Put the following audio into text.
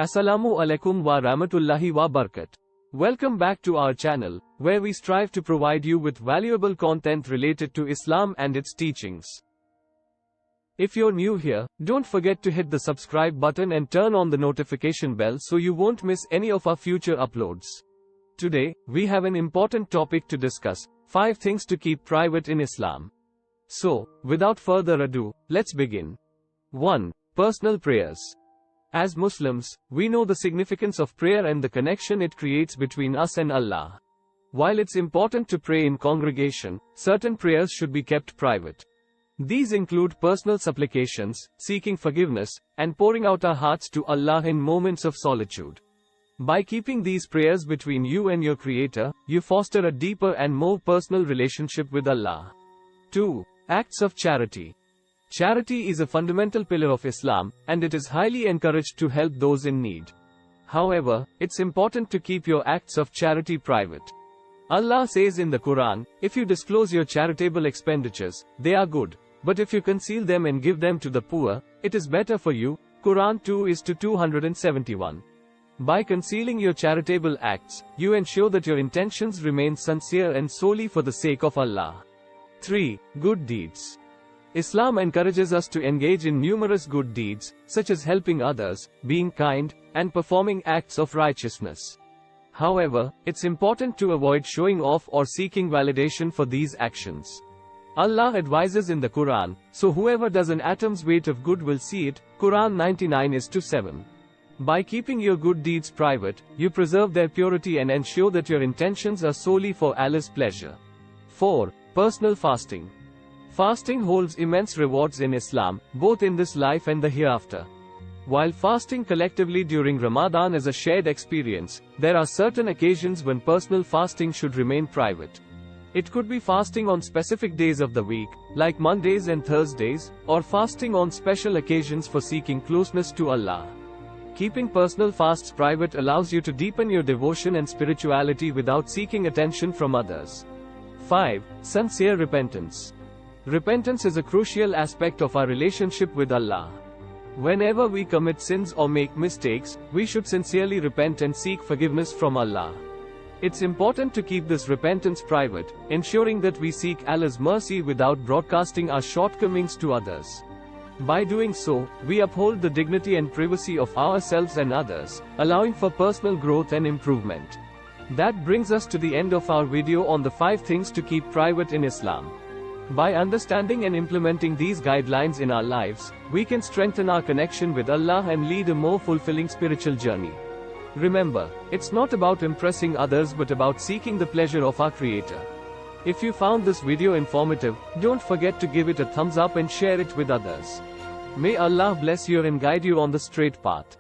Assalamu Alaikum wa rahmatullahi wa barakat. Welcome back to our channel, where we strive to provide you with valuable content related to Islam and its teachings. If you're new here, don't forget to hit the subscribe button and turn on the notification bell so you won't miss any of our future uploads. Today, we have an important topic to discuss: 5 things to keep private in Islam. So, without further ado, let's begin. 1. Personal prayers. As Muslims, we know the significance of prayer and the connection it creates between us and Allah. While it's important to pray in congregation, certain prayers should be kept private. These include personal supplications, seeking forgiveness, and pouring out our hearts to Allah in moments of solitude. By keeping these prayers between you and your Creator, you foster a deeper and more personal relationship with Allah. 2. Acts of charity. Charity is a fundamental pillar of Islam, and it is highly encouraged to help those in need. However, it's important to keep your acts of charity private. Allah says in the Quran, "If you disclose your charitable expenditures, they are good. But if you conceal them and give them to the poor, it is better for you." Quran 2:271. By concealing your charitable acts, you ensure that your intentions remain sincere and solely for the sake of Allah. 3. Good deeds. Islam encourages us to engage in numerous good deeds, such as helping others, being kind, and performing acts of righteousness. However, it's important to avoid showing off or seeking validation for these actions. Allah advises in the Quran, "So whoever does an atom's weight of good will see it." Quran 99:7. By keeping your good deeds private, you preserve their purity and ensure that your intentions are solely for Allah's pleasure. 4. Personal fasting. Fasting holds immense rewards in Islam, both in this life and the hereafter. While fasting collectively during Ramadan is a shared experience, there are certain occasions when personal fasting should remain private. It could be fasting on specific days of the week, like Mondays and Thursdays, or fasting on special occasions for seeking closeness to Allah. Keeping personal fasts private allows you to deepen your devotion and spirituality without seeking attention from others. 5. Sincere repentance. Repentance is a crucial aspect of our relationship with Allah. Whenever we commit sins or make mistakes, we should sincerely repent and seek forgiveness from Allah. It's important to keep this repentance private, ensuring that we seek Allah's mercy without broadcasting our shortcomings to others. By doing so, we uphold the dignity and privacy of ourselves and others, allowing for personal growth and improvement. That brings us to the end of our video on the 5 things to keep private in Islam. By understanding and implementing these guidelines in our lives, we can strengthen our connection with Allah and lead a more fulfilling spiritual journey. Remember, it's not about impressing others but about seeking the pleasure of our Creator. If you found this video informative, don't forget to give it a thumbs up and share it with others. May Allah bless you and guide you on the straight path.